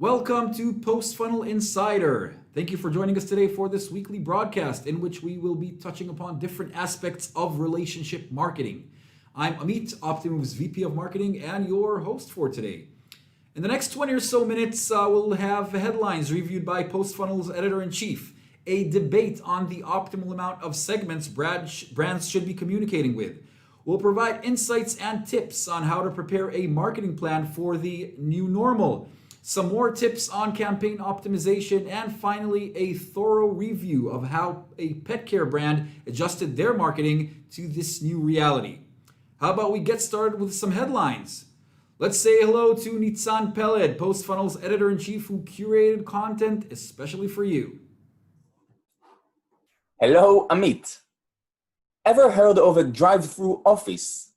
Welcome to PostFunnel Insider. Thank you for joining us today for this weekly broadcast in which we will be touching upon different aspects of relationship marketing. I'm Amit, Optimove's VP of Marketing and your host for today. In the next 20 or so minutes, we'll have headlines reviewed by PostFunnel's editor-in-chief, a debate on the optimal amount of segments brands should be communicating with. We'll provide insights and tips on how to prepare a marketing plan for the new normal, some more tips on campaign optimization, and finally, a thorough review of how a pet care brand adjusted their marketing to this new reality. How about we get started with some headlines? Let's say hello to Nitzan Peled, PostFunnel's editor-in-chief who curated content especially for you. Hello, Amit. Ever heard of a drive-through office?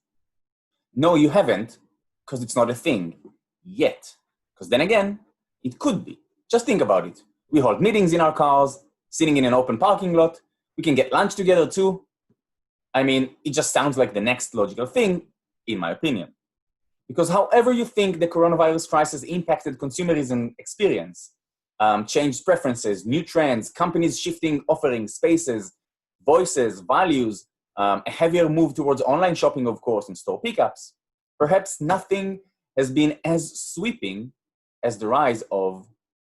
No, you haven't, because it's not a thing yet. Because then again, it could be. Just think about it. We hold meetings in our cars, sitting in an open parking lot. We can get lunch together too. I mean, it just sounds like the next logical thing, in my opinion. Because however you think the coronavirus crisis impacted consumerism experience, changed preferences, new trends, companies shifting offering spaces, voices, values, a heavier move towards online shopping, of course, and store pickups, perhaps nothing has been as sweeping as the rise of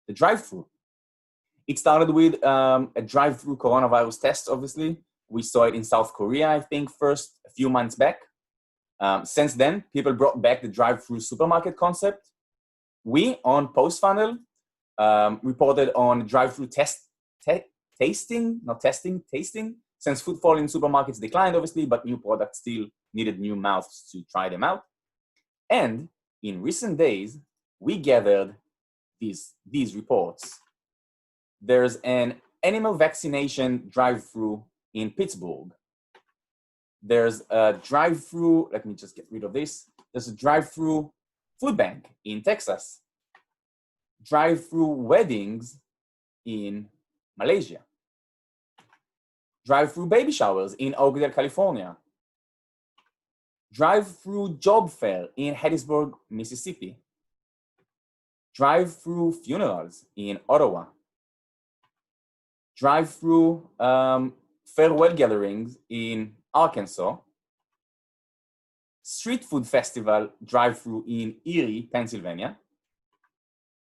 the drive-through. It started with a drive-through coronavirus test, obviously. We saw it in South Korea, I think, first a few months back. Since then, people brought back the drive-through supermarket concept. We, on PostFunnel, reported on drive-through tasting, since footfall in supermarkets declined, obviously, but new products still needed new mouths to try them out. And in recent days, we gathered these reports. There's an animal vaccination drive-through in Pittsburgh. There's a drive-through, let me just get rid of this. There's a drive-through food bank in Texas. Drive-through weddings in Malaysia. Drive-through baby showers in Oakdale, California. Drive-through job fair in Hattiesburg, Mississippi. Drive-through funerals in Ottawa. Drive-through farewell gatherings in Arkansas. Street food festival drive-through in Erie, Pennsylvania.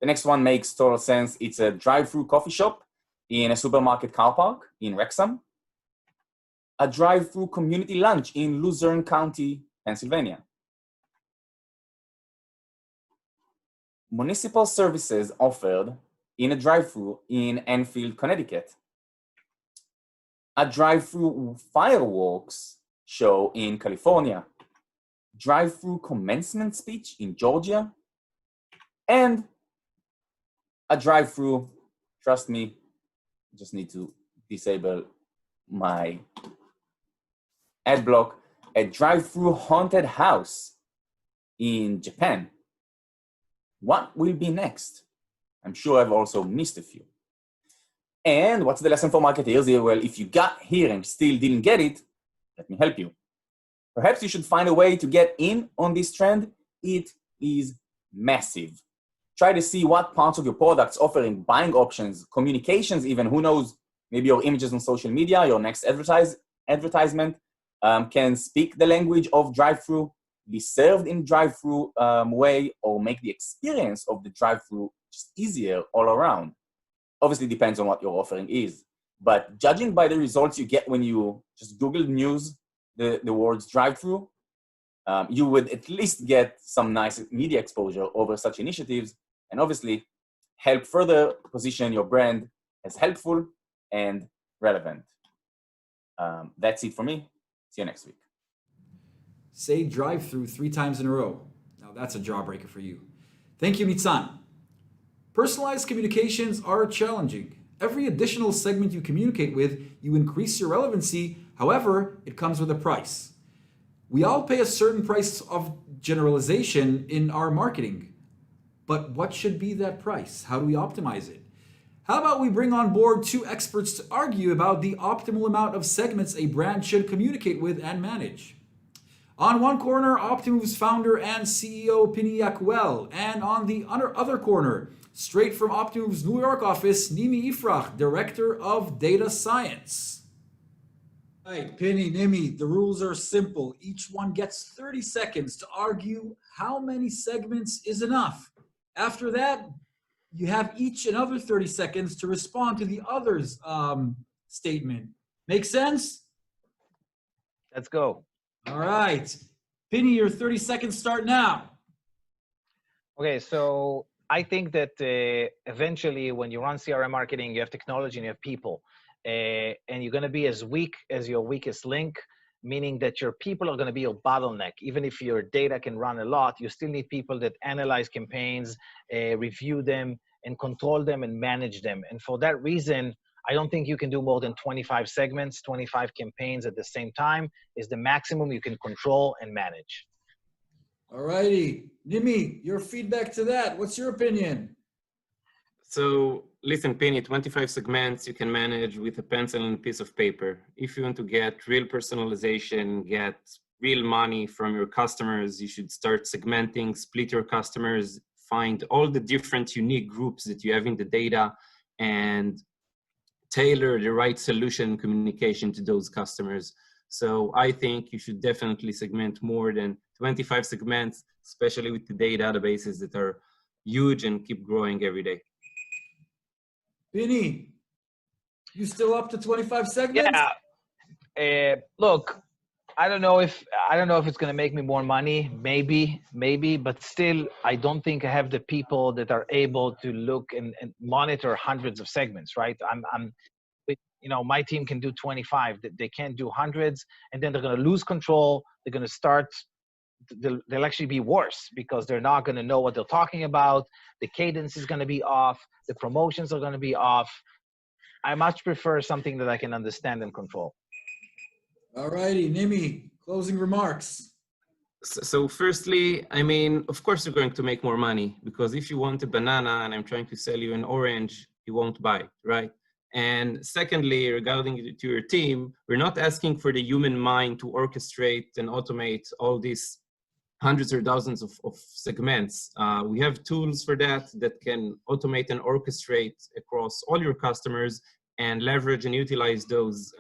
The next one makes total sense. It's a drive-through coffee shop in a supermarket car park in Wrexham. A drive-through community lunch in Luzerne County, Pennsylvania. Municipal services offered in a drive-through in Enfield, Connecticut. A drive-through fireworks show in California. Drive-through commencement speech in Georgia. And a drive-through, trust me, just need to disable my ad block, a drive-through haunted house in Japan. What will be next? I'm sure I've also missed a few. And what's the lesson for marketers here? Well, if you got here and still didn't get it, let me help you. Perhaps you should find a way to get in on this trend. It is massive. Try to see what parts of your products offering buying options, communications even, who knows, maybe your images on social media, your next advertisement can speak the language of drive-through, be served in drive-through way, or make the experience of the drive-through just easier all around. Obviously, depends on what your offering is. But judging by the results you get when you just Google News the words drive-through, you would at least get some nice media exposure over such initiatives, and obviously help further position your brand as helpful and relevant. That's it for me. See you next week. Say drive-through 3 times in a row. Now that's a jawbreaker for you. Thank you, Nitzan. Personalized communications are challenging. Every additional segment you communicate with, you increase your relevancy. However, it comes with a price. We all pay a certain price of generalization in our marketing. But what should be that price? How do we optimize it? How about we bring on board 2 experts to argue about the optimal amount of segments a brand should communicate with and manage? On one corner, Optimove's founder and CEO Pini Yakuel, and on the other corner, Straight from Optimove's New York office, Nimi Ifrach, Director of Data Science. All right, Penny, Nimi, the rules are simple. Each one gets 30 seconds to argue how many segments is enough. After that, you have each another 30 seconds to respond to the other's statement. Make sense? Let's go. All right. Penny, your 30 seconds start now. Okay, so I think that eventually when you run CRM marketing, you have technology and you have people. And you're going to be as weak as your weakest link, meaning that your people are going to be your bottleneck. Even if your data can run a lot, you still need people that analyze campaigns, review them, and control them and manage them. And for that reason, I don't think you can do more than 25 segments, 25 campaigns at the same time is the maximum you can control and manage. All righty. Nimi, your feedback to that. What's your opinion? So listen, Penny, 25 segments you can manage with a pencil and a piece of paper. If you want to get real personalization, get real money from your customers, you should start segmenting, split your customers, find all the different unique groups that you have in the data and tailor the right solution communication to those customers. So I think you should definitely segment more than 25 segments, especially with today databases that are huge and keep growing every day. Penny, you still up to 25 segments? Yeah. Look, I don't know if it's going to make me more money. Maybe, but still, I don't think I have the people that are able to look and monitor hundreds of segments, right? My team can do 25. They can't do hundreds, and then they're going to lose control. They're going to start. They'll actually be worse because they're not going to know what they're talking about. The cadence is going to be off. The promotions are going to be off. I much prefer something that I can understand and control. All righty, Nimi, closing remarks. So firstly, I mean, of course you're going to make more money because if you want a banana and I'm trying to sell you an orange, you won't buy, right? And secondly, regarding to your team, we're not asking for the human mind to orchestrate and automate all these hundreds or thousands of segments. We have tools for that can automate and orchestrate across all your customers and leverage and utilize those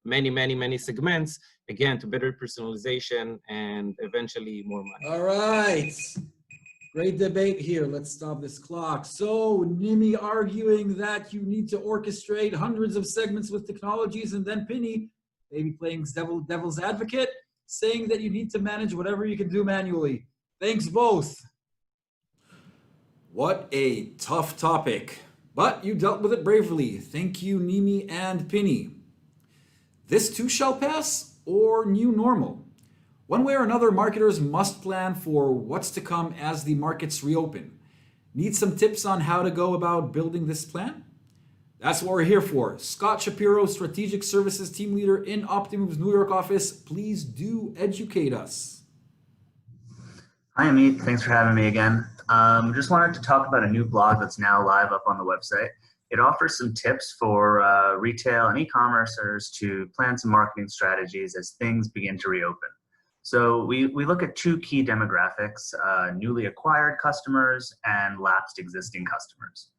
many segments, again, to better personalization and eventually more money. All right. Great debate here. Let's stop this clock. So Nimi arguing that you need to orchestrate hundreds of segments with technologies, and then Penny maybe playing devil's advocate, saying that you need to manage whatever you can do manually. Thanks both. What a tough topic, but you dealt with it bravely. Thank you, Nimi and Penny. This too shall pass, or new normal? One way or another, marketers must plan for what's to come as the markets reopen. Need some tips on how to go about building this plan? That's what we're here for. Scott Shapiro, Strategic Services Team Leader in Optimove's New York office. Please do educate us. Hi, Amit. Thanks for having me again. Just wanted to talk about a new blog that's now live up on the website. It offers some tips for retail and e-commercers to plan some marketing strategies as things begin to reopen. So we look at two key demographics, newly acquired customers and lapsed existing customers.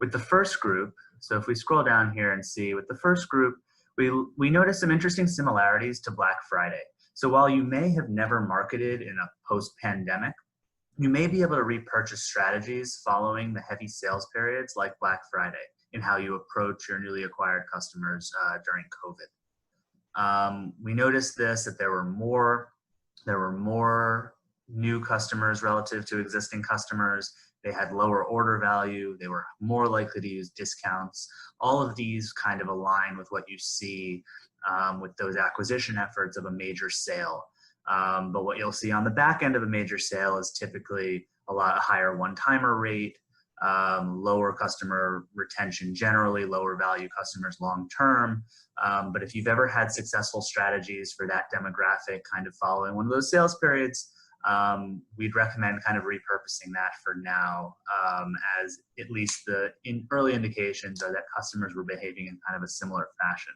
With the first group, so if we scroll down here and see, with the first group, we notice some interesting similarities to Black Friday. So while you may have never marketed in a post-pandemic, you may be able to repurchase strategies following the heavy sales periods like Black Friday in how you approach your newly acquired customers during COVID. We noticed this, that there were more new customers relative to existing customers. They had lower order value. They were more likely to use discounts. All of these kind of align with what you see with those acquisition efforts of a major sale. But what you'll see on the back end of a major sale is typically a lot higher one-timer rate, lower customer retention generally, lower value customers long-term. But if you've ever had successful strategies for that demographic kind of following one of those sales periods, we'd recommend kind of repurposing that for now, as at least the early indications are that customers were behaving in kind of a similar fashion.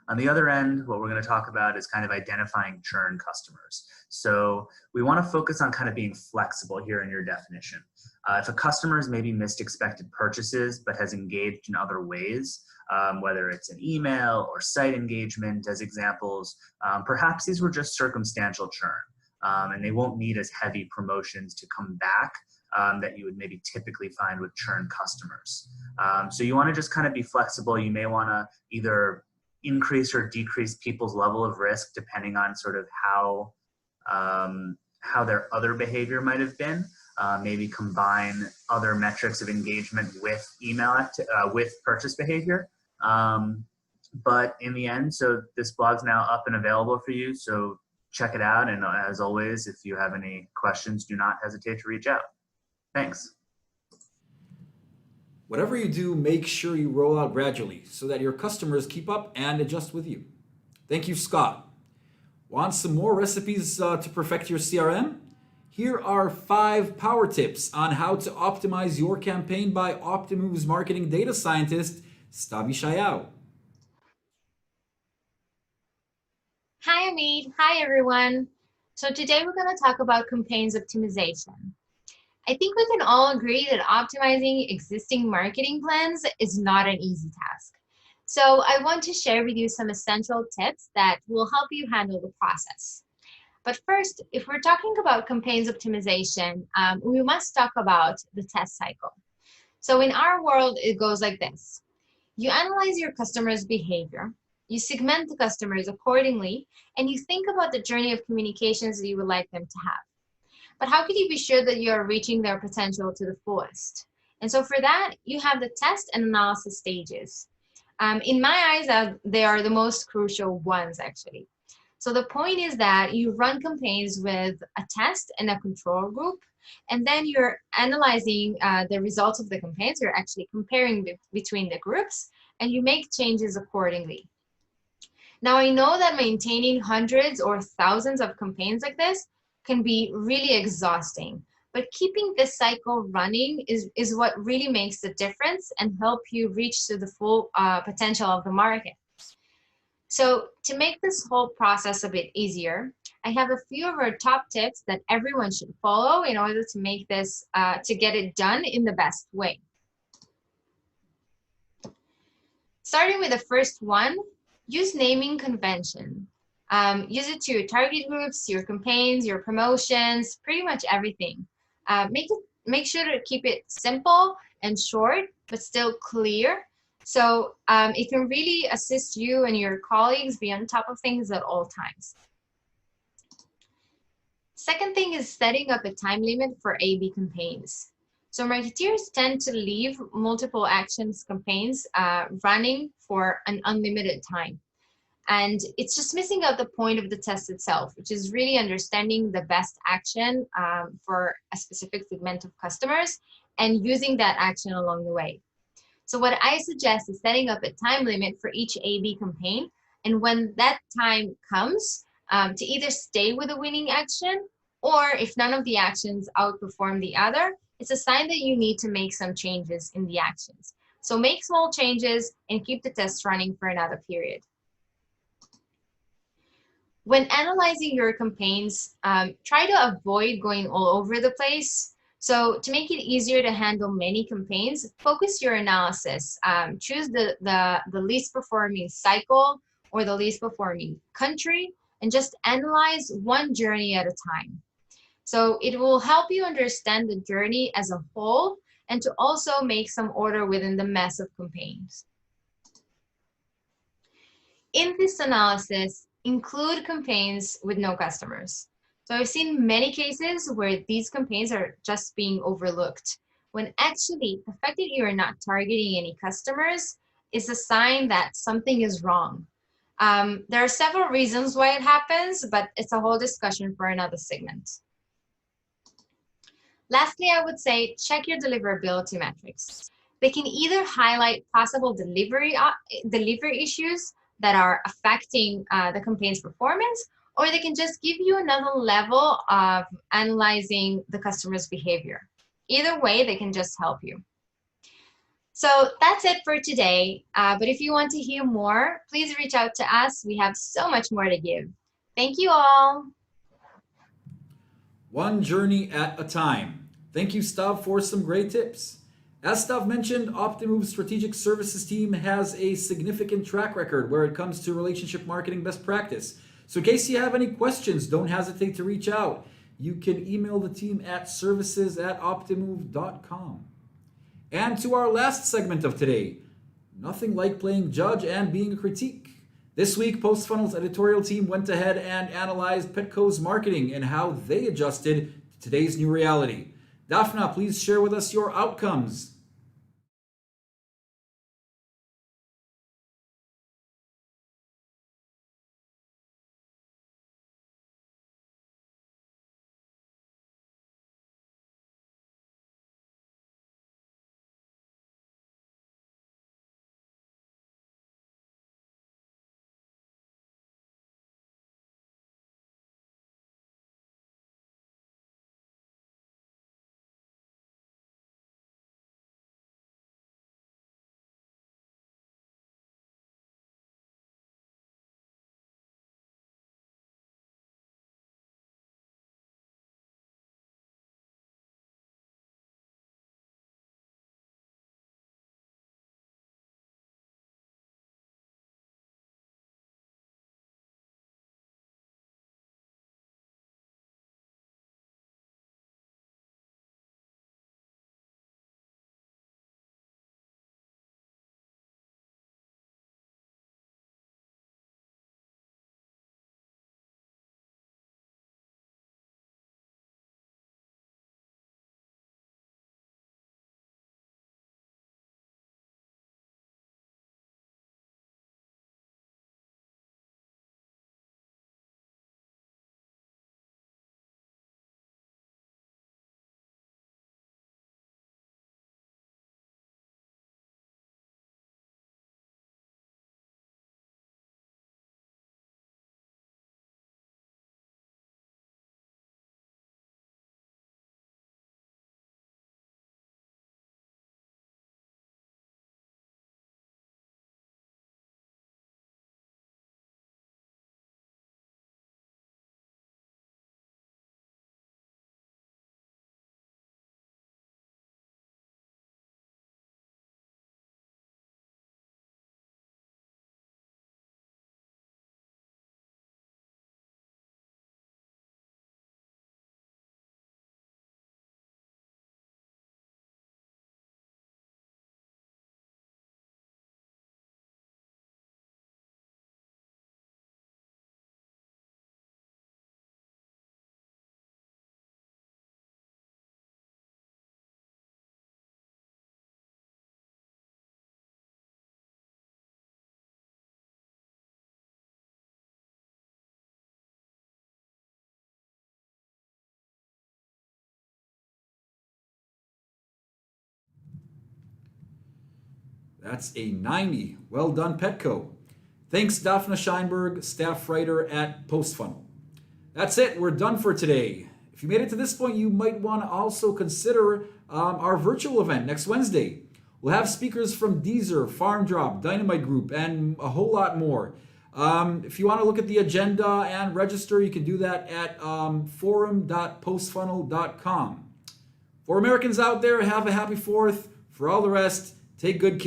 On the other end, what we're going to talk about is kind of identifying churn customers. So we want to focus on kind of being flexible here in your definition. If a customer has maybe missed expected purchases but has engaged in other ways, whether it's an email or site engagement as examples, perhaps these were just circumstantial churn, and they won't need as heavy promotions to come back that you would maybe typically find with churn customers. So you want to just kind of be flexible. You may want to either increase or decrease people's level of risk depending on sort of how their other behavior might have been. Maybe combine other metrics of engagement with with purchase behavior. But in the end, so this blog's now up and available for you. So check it out. And as always, if you have any questions, do not hesitate to reach out. Thanks. Whatever you do, make sure you roll out gradually so that your customers keep up and adjust with you. Thank you, Scott. Want some more recipes to perfect your CRM? Here are 5 power tips on how to optimize your campaign by Optimove's marketing data scientist, Stavi Shayao. Hi, Amit. Hi, everyone. So today we're going to talk about campaigns optimization. I think we can all agree that optimizing existing marketing plans is not an easy task. So I want to share with you some essential tips that will help you handle the process. But first, if we're talking about campaigns optimization, we must talk about the test cycle. So in our world, it goes like this. You analyze your customers' behavior, you segment the customers accordingly, and you think about the journey of communications that you would like them to have. But how can you be sure that you are reaching their potential to the fullest? And so for that, you have the test and analysis stages. In my eyes, they are the most crucial ones, actually. So the point is that you run campaigns with a test and a control group, and then you're analyzing the results of the campaigns. You're actually comparing between the groups, and you make changes accordingly. Now, I know that maintaining hundreds or thousands of campaigns like this can be really exhausting, but keeping this cycle running is what really makes the difference and help you reach to the full potential of the market. So to make this whole process a bit easier, I have a few of our top tips that everyone should follow in order to make this, to get it done in the best way. Starting with the first one, use naming convention. Use it to your target groups, your campaigns, your promotions, pretty much everything. Make sure to keep it simple and short, but still clear. So it can really assist you and your colleagues be on top of things at all times. Second thing is setting up a time limit for A/B campaigns. So marketeers tend to leave multiple actions campaigns running for an unlimited time. And it's just missing out the point of the test itself, which is really understanding the best action for a specific segment of customers and using that action along the way. So what I suggest is setting up a time limit for each A/B campaign. And when that time comes, to either stay with a winning action, or if none of the actions outperform the other, it's a sign that you need to make some changes in the actions. So make small changes and keep the test running for another period. When analyzing your campaigns, try to avoid going all over the place. So to make it easier to handle many campaigns, focus your analysis. Choose the least performing cycle or the least performing country, and just analyze one journey at a time. So it will help you understand the journey as a whole and to also make some order within the mess of campaigns. In this analysis, include campaigns with no customers. So I've seen many cases where these campaigns are just being overlooked, when actually the fact that you're not targeting any customers is a sign that something is wrong. There are several reasons why it happens, but it's a whole discussion for another segment. Lastly, I would say check your deliverability metrics. They can either highlight possible delivery issues that are affecting the campaign's performance, or they can just give you another level of analyzing the customer's behavior. Either way, they can just help you. So that's it for today. But if you want to hear more, please reach out to us. We have so much more to give. Thank you all. One journey at a time. Thank you, Stav, for some great tips. As Stav mentioned, Optimove's strategic services team has a significant track record where it comes to relationship marketing best practice. So in case you have any questions, don't hesitate to reach out. You can email the team at services@optimove.com. And to our last segment of today, nothing like playing judge and being a critique. This week, PostFunnel's editorial team went ahead and analyzed PetCo's marketing and how they adjusted to today's new reality. Daphna, please share with us your outcomes. That's a 90. Well done, PetCo. Thanks, Daphna Scheinberg, staff writer at PostFunnel. That's it. We're done for today. If you made it to this point, you might want to also consider our virtual event next Wednesday. We'll have speakers from Deezer, Farm Drop, Dynamite Group, and a whole lot more. If you want to look at the agenda and register, you can do that at forum.postfunnel.com. For Americans out there, have a happy 4th. For all the rest, take good care.